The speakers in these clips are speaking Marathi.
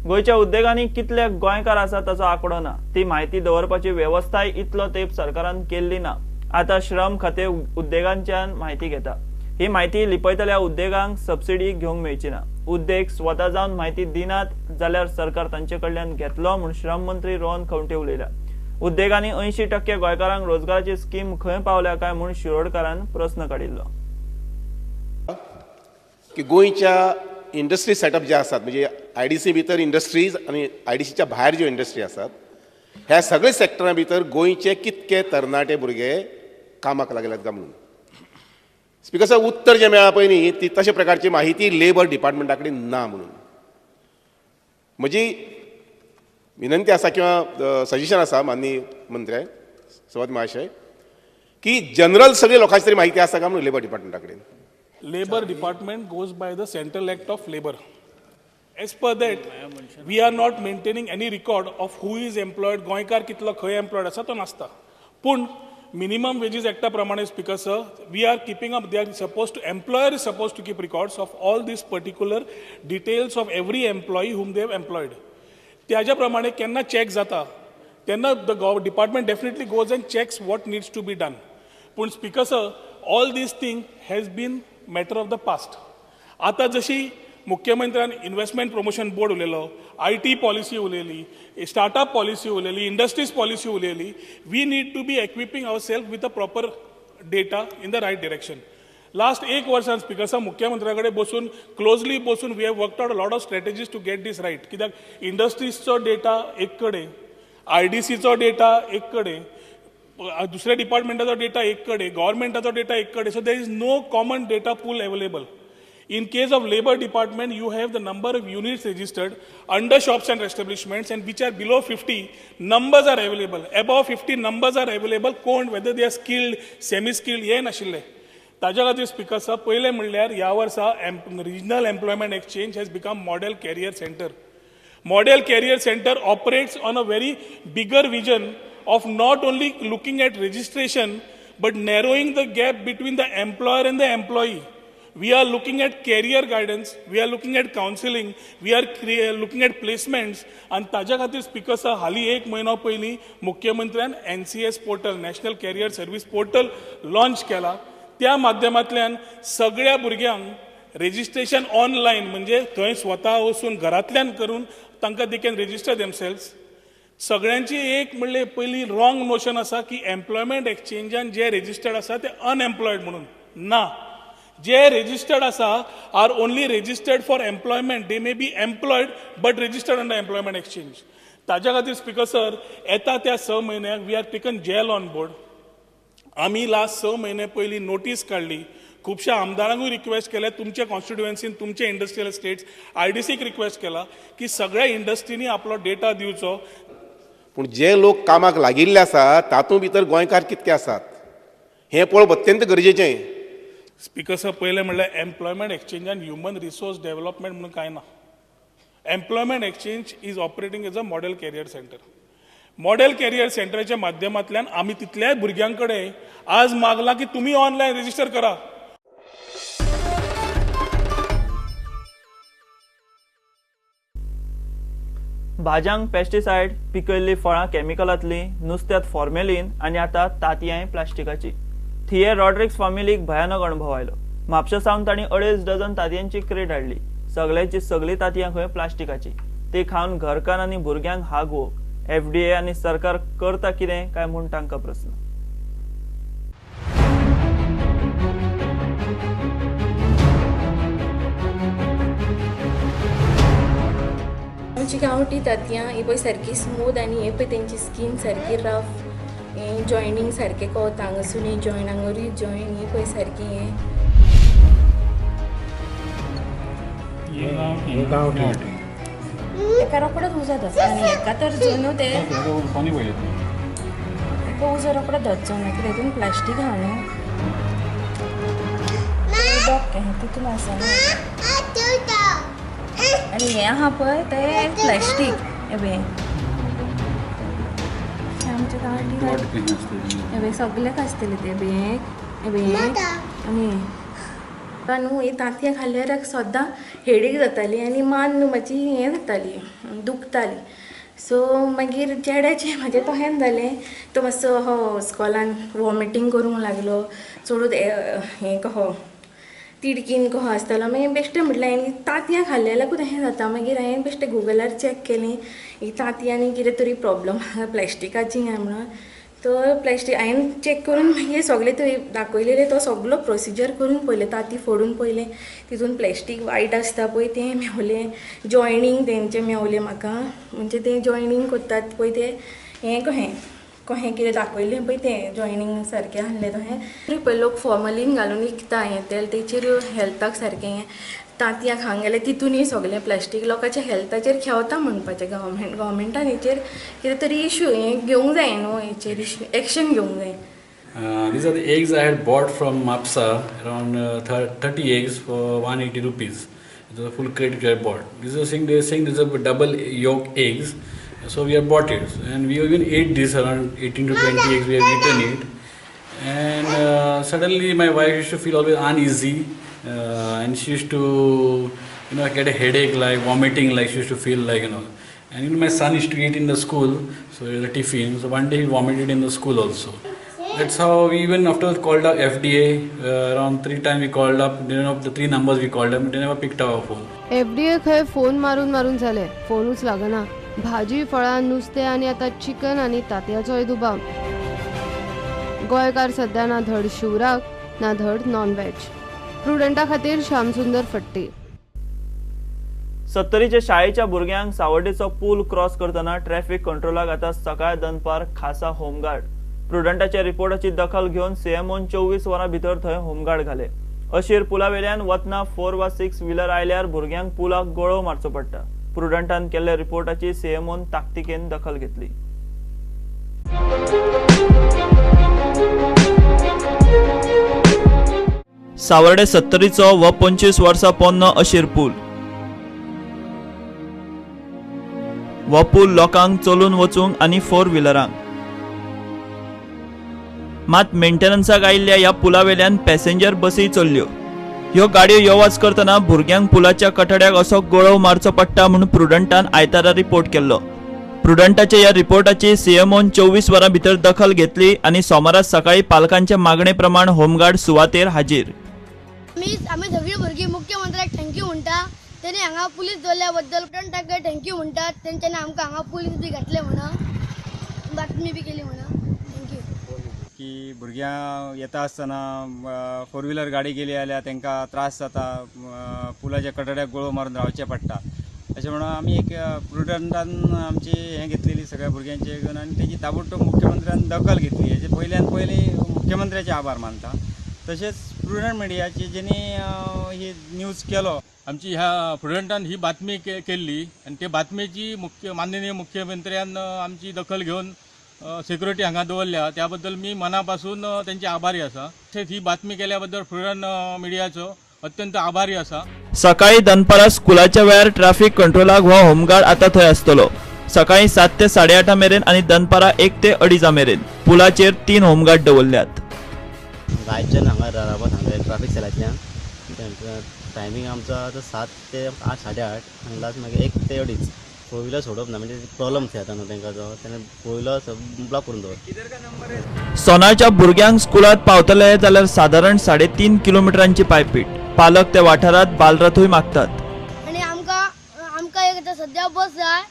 गोयच्या उद्देगांनी कितले गोंयकार आसात ताचो आंकडो ना। ती माहिती दवरपाची वेवस्थाय इतलो तेंप सरकारान केल्ली ना। आता श्रम खाते उद्देगांच्यान माहिती घेता। ही माहिती लिपयतल्या उद्देगांक सबसिडी घेवंक मेळची ना। उद्देग स्वता जावन माहिती दिनात जाल्यार सरकार तांचे कडल्यान घेतलो म्हूण श्रम मंत्री रोहन खंवटे उलयला। उद्देगांनी 80% गोंयकारांक रोजगाराची स्कीम खंय पावल्या काय म्हूण शिरोडकारान प्रस्न काडिल्लो। की गोंयच्या इंडस्ट्री सेटअप जे आसात म्हणजे आयडीसी भितर इंडस्ट्रीज आणि आयडीसीच्या भायर ज्यो इंडस्ट्री आसात ह्या सगळे सेक्टरां भितर गोंयचे कितके तरणाटे भुरगे कामाक लागल्यात काय म्हणून स्पीकर साहेब उत्तर जे मेळ्ळा पळय न्ही ती तशा प्रकारची माहिती लेबर डिपार्टमेंटा कडेन ना म्हणून म्हजी विनंती आसा किंवा सजेशन आसा माननीय मंत्र्याक सभापती महाशय की जनरल सगळे लोकांची तरी माहिती आसा काय म्हणून लेबर डिपार्टमेंटा कडेन Labor Department goes by the Central Act of Labor. As per that, we are not maintaining any record of who is employed, गोंयकार कितलो खंय employed आसा तो नासता. पूण Minimum Wages Act प्रमाणे Speaker sir, we are keeping up. They are supposed to, employer is supposed to keep records of all these particular details of every employee whom they have employed. त्याच्या प्रमाणे केन्ना चेक जाता तेन्ना the department definitely goes and checks what needs to be done. पूण Speaker sir, all these thing has been matter of the past. आता जशी मुख्यमंत्र्यान इन्व्हेस्टमेंट प्रमोशन बोर्ड उलयलो, IT पॉलिसी उलयली, स्टार्टअप पॉलिसी उलयली, इंडस्ट्रीज पॉलिसी उलयली. We need to be equipping our self with a proper data in the right direction. Last 1 वर्सान स्पीकर साहेब मुख्यमंत्र्या कडेन बसून क्लोजली बसून we have worked out a lot of strategies to get this right. कित्याक इंडस्ट्रीजचो डेटा एक कडेन, IDCचो डेटा एक कडेन, दुसऱ्या डिपार्टमेंटाचो डेटा एक कडेन, गव्हर्मेंटाचो डेटा एक कडेन. So there is no common data pool available. In case of labor department, you have the number of units registered under shops and establishments and which are below 50, numbers are available. Above 50, numbers are available. कोण whether they are skilled, semi-skilled, हे नाशिल्ले. ताज्या खातीर स्पीकर साहेब पयलें म्हणल्यार ह्या वर्सा regional employment exchange has become model career center. Model career center operates on a very bigger vision of not only looking at registration but narrowing the gap between the employer and the employee. We are looking at career guidance, we are looking at counseling, we are looking at placements. And ताज्या खातीर स्पीकर साहेब हाली 1 म्हयनो पयलीं मुख्यमंत्र्यान NCS portal, national career service portal launch केला. त्या माध्यमांतल्यान सगळ्या भुरग्यांक रेजिस्ट्रेशन ऑनलायन म्हणजे थंय स्वता वचून घरांतल्यान करून तांकां दे कॅन रेजिस्टर देमसेल्स. सगळ्यांची एक म्हणले पयली रॉंग नोशन आसा की एम्प्लॉयमेंट एक्सचेंजान जे रेजिस्टर्ड आसा ते अनएम्प्लॉयड म्हणून. ना, जे रेजिस्टर्ड आसा are only registered for employment. They may be employed but registered under employment exchange. ताज्या खातीर स्पीकर सर येता त्या 6 म्हयन्याक we are taken jail on board. आमी लास्ट 6 म्हयने पयलीं नोटीस काडली. खुबशा आमदारांकूय रिक्वेस्ट केल्या, तुमच्या कॉन्स्टिट्युएन्सीन तुमचे इंडस्ट्रियल स्टेट्स IDCक रिक्वेस्ट केला की सगळ्या इंडस्ट्रीनी आपलो डेटा दिवचो. पूण जे लोक कामाक लागिल्ले आसात तातूंत भितर गोंयकार कितके आसात हें पळोवप अत्यंत गरजेचें. स्पीकर साहेब पयलें म्हणल्यार एम्प्लॉयमेंट एक्सचेंजान ह्युमन रिसोर्स डेव्हलपमेंट म्हणून कांय ना. Employment exchange is operating as a model career centre. Model career सेंटराच्या माध्यमांतल्यान आमी तितल्याच भुरग्यां कडेन आज मागला की तुमी ऑनलायन रेजिस्टर करा. भाज्यांक पेस्टिसायड, पिकयल्ली फळां कॅमिकलांतली, नुस्त्यात फॉर्मेलिन आनी आतां तांतयां प्लास्टिकाची. थिये रॉड्रिक्स फामिलीक भयानक अणभव आयलो. म्हापशा सावन तांणी 2.5 डझन तांतयांची क्रेट हाडली. सगळ्यांची सगळी तांतयां खंय प्लास्टिकाची. ती खावन घरकार आनी भुरग्यांक हागवोक FDA आनी सरकार करता कितें काय म्हूण तांकां प्रस्न. आमची गांवठी तांतयां ही पळय सारकी स्मूथ आनी हे पळय तेंची स्कीन सारकी रफ, हें जॉयनींग सारकें कोवता. हांगासून हें जॉयन, हांगरूय जॉयन, ही पळय सारकी हें गांवठी. एका रोकडोच उजो धरता आनी हेका तर जून ते एका उजो रोकडो धरचो ना कित्याक हितून प्लास्टीक आहा न्हू. तितून आसा आनी हें आहा पळय तें प्लास्टीक. हे पळय आमच्या गांवठी हे पळय सगळ्याक आसतलें तें बॅग. हे पळय आनी न्हू ही तांतयां खाल्ल्यार सद्दां हेडेक जाताली आनी मान म्हाजी हें जाताली दुखताली. सो मागीर चेड्याचें म्हाजें तशेंच जालें. तो मातसो हो स्कॉलान वॉमिटींग करूंक लागलो, चडूच हें कहो तिडकीन कहो आसतालो. मागीर बेश्टें म्हटलें हांवें तांतयां खाल्लेल्याकूच अशें जाता. मागीर हांवें बेश्टें गुगलार चॅक केलें ही तांतयांनी कितें तरी प्रॉब्लम आसा प्लॅस्टिकाची काय म्हणून. तो प्लॅस्टीक हांवें चॅक करून मागीर सगळें थंय दाखयलेलें तो सगळो प्रोसिजर करून पळयलें, तांती फोडून पळयलें. तितून प्लॅस्टीक वायट आसता पळय तें मेवलें, जॉयनींग तेंचें मेवलें म्हाका. म्हणजे तें जॉयनींग करतात पळय तें हें कहें कितें दाखयलें पळय तें जॉयनींग सारकें आहलें तशें. पळय लोक फॉर्मलीन घालून विकता हें तेल, तेचेर हेल्थाक सारकें हें तांतयां खावंक गेल्यार तितूनय सगळें प्लास्टीक लोकांच्या हेल्थाचेर खेवता म्हणपाचें गव्हर्मेंटान हेचेर कितें तरी इश्यू हें घेवंक जाय न्हू, हेचेर एक्शन घेवंक जाय. These are the eggs I had bought from MAPSA, around 30 eggs for 180 rupees. It was a full crate which I bought. They're saying these are double yolk eggs, so we have bought it. And we even ate this, around 18 to 20 eggs we have eaten it. And suddenly my wife used to feel always uneasy, and she used to, get a headache, like vomiting, like she used to feel like, And my son used to eat in the school, so it was a tiffin. So one day he vomited in the school also. That's how we even afterwards called up FDA. Around 3 times we called up. The 3 numbers we called them, they never picked up our phone. FDA खंय फोन मारून झाले, फोनूच लागना. भाजी फळां नुस्तें आनी आतां चिकन आनी तांतयाचोय दुबाव. गोंयकार सध्या ना धड शिवराक ना धड नॉन व्हेज. प्रुडंटा खातीर श्यामसुंदर फट्टी. 70च्या शाळेच्या भुरग्यांक सावड्डेचो पूल क्रॉस करतना ट्रॅफिक कंट्रोलाक आतां सकाळ दनपार खासा होमगार्ड. प्रुडंटाच्या रिपोर्टाची दखल घेवन सीएमओन 24 वरां भितर थंय होमगार्ड घाले. अशीर पुलावेल्यान वतना 4 वा 6 व्हिलर आयल्यार भुरग्यांक पुलाक गळो मारचो पडटा. प्रुडंटान केल्ल्या रिपोर्टाची सीएमओन ताकतिकेन दखल घेतली. सावर्डे 70चो व 25 वर्सां पोन्नो अशीर पूल. हो पूल लोकांक चलून वचूंक आनी 4 व्हिलरांक. मात मेंटेनन्साक आयिल्ल्या ह्या पुलावेल्यान पॅसेंजर बसी चल्ल्यो. ह्यो गाडयो येवच करतना भुरग्यांक पुलाच्या कठड्याक असो गळो मारचो पडटा म्हणून प्रुडंटान आयतारा रिपोर्ट केल्लो. प्रुडंटाच्या ह्या रिपोर्टाची सीएमओन 24 वरां भितर दखल घेतली आनी सोमारा सकाळी पालकांच्या मागणे प्रमाण होमगार्ड सुवातेर हाजीर. आमी सगळीं भुरगीं मुख्यमंत्र्याक थँक्यू म्हणटा. तेणी हांगा पुलीस दवरल्या बद्दल प्रुडंटाक थँक्यू म्हणटात. तेंच्यांनी आमकां हांगा पुलीस बी घातले म्हणून, बातमी बी केली म्हणून. थँक्यू. की भुरग्यां येता आसतना 4 व्हिलर गाडी गेली जाल्यार तांकां त्रास जाता, पुलाच्या कठड्याक गळो मारून रावचें पडटा. अशें म्हणून आमी एक प्रुडंटान आमची हें घेतलेली सगळ्या भुरग्यांची घेवन आनी तेजी ताबडतोब मुख्यमंत्र्यान दखल घेतली. हेजे पयल्यान पयलीं मुख्यमंत्र्याचे आभार मानता. तशेंच प्रुडंट मिडियाची जेणी ही न्यूज केलो. आमची ह्या प्रुडंटान ही बातमी केल्ली आनी ते बातमेची माननीय मुख्यमंत्र्यान आमची दखल घेवन सिक्युरिटी हांगा दवरल्या, त्या बद्दल मी मनापासून त्यांचे आभारी असा. ही बातमी केल्याबद्दल प्रुडंट मिडियाचो अत्यंत आभारी असा. सकाळी दनपारा स्कुलाच्या वेळार ट्रॅफिक कंट्रोलाक हो होमगार्ड आता थंय आसतलो. सकाळी 7 ते 8:30 मेरेन आणि दनपारा 1 ते 2:30 मेरेन पुलाचेर 3 होमगार्ड दवरल्यात. गायच्यान हांगा रावपाक सांगले ट्रॅफिक सेलांतल्यान. टायमींग आमचो आतां 7 ते 8, 8:30 आनी लास्ट मागीर 1 ते 2:30. 4 व्हिलर सोडप ना, म्हणजे प्रॉब्लम जाता न्हू तांकां जो, तेन्ना 4 व्हिलर ब्लॉक करून दवर. सोनाच्या भुरग्यांक स्कुलात पावतले जाल्यार साधारण 3.5 किलोमिटरांची पायपीट. पालक त्या वाठारात बालरथूय मागतात. आनी आमकां एक आतां सद्या बस जाय.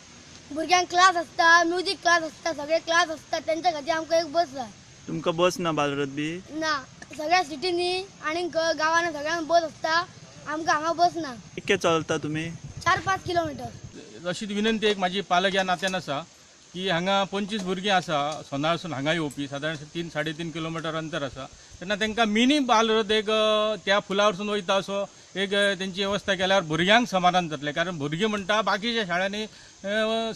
भुरग्यांक क्लास आसता, म्युझिक क्लास आसता, सगळे क्लास आसता, तेंच्या खातीर आमकां एक बस जाय. तुमकां बस ना बालरथ बी? ना, सगळ्या सिटीनी आनी गांवांनी सगळ्यांक बस आसता. आमकां हांगा बस ना. कितके चलता तुमी? 4-5 किलोमीटर. अशी विनंती एक माझी पालक या नात्यान आसा की हांगा 25 भुरगीं आसा सोनारसून हांगा येवपी, साधारण 3-3.5 किलोमीटर अंतर आसा. तेन्ना तांकां मिनी बालरथ एक त्या फुलावरसून वयता असो एक तेंची व्यवस्था केल्यार भुरग्यांक समाधान जातलें. कारण भुरगीं म्हणटा बाकीच्या शाळांनी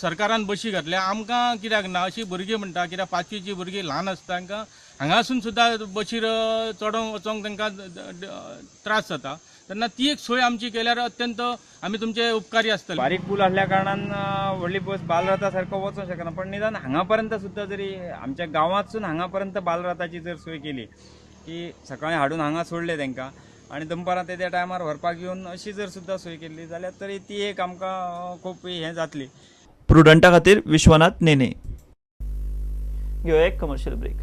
सरकारान बशी घातल्या, आमकां कित्याक ना अशी भुरगीं म्हणटा. कित्याक 5वीची भुरगीं ल्हान आसता, तांकां हांगासून सुद्दां बशीर चडोंक वचोंक तांकां त्रास जाता. तेन्ना ती एक सोय आमची केल्यार अत्यंत आमी तुमचे उपकारी आसतले. बारीक पूल असल्या कारणान व्हडली बस बालरथा सारको वचूंक शकना, पण निदान हांगा पर्यंत सुद्दां जरी आमच्या गांवांतसून हांगा पर्यंत बालरथाची जर सोय केली की सकाळी हाडून हांगा सोडले तांकां आनी दनपारां ते त्या टायमार व्हरपाक येवन अशी जर सुद्दां सोय केल्ली जाल्यार तरी ती एक आमकां खूब हें जातली. प्रुडंटा खातीर विश्वनाथ नेने. घेवया एक कमर्शियल ब्रेक.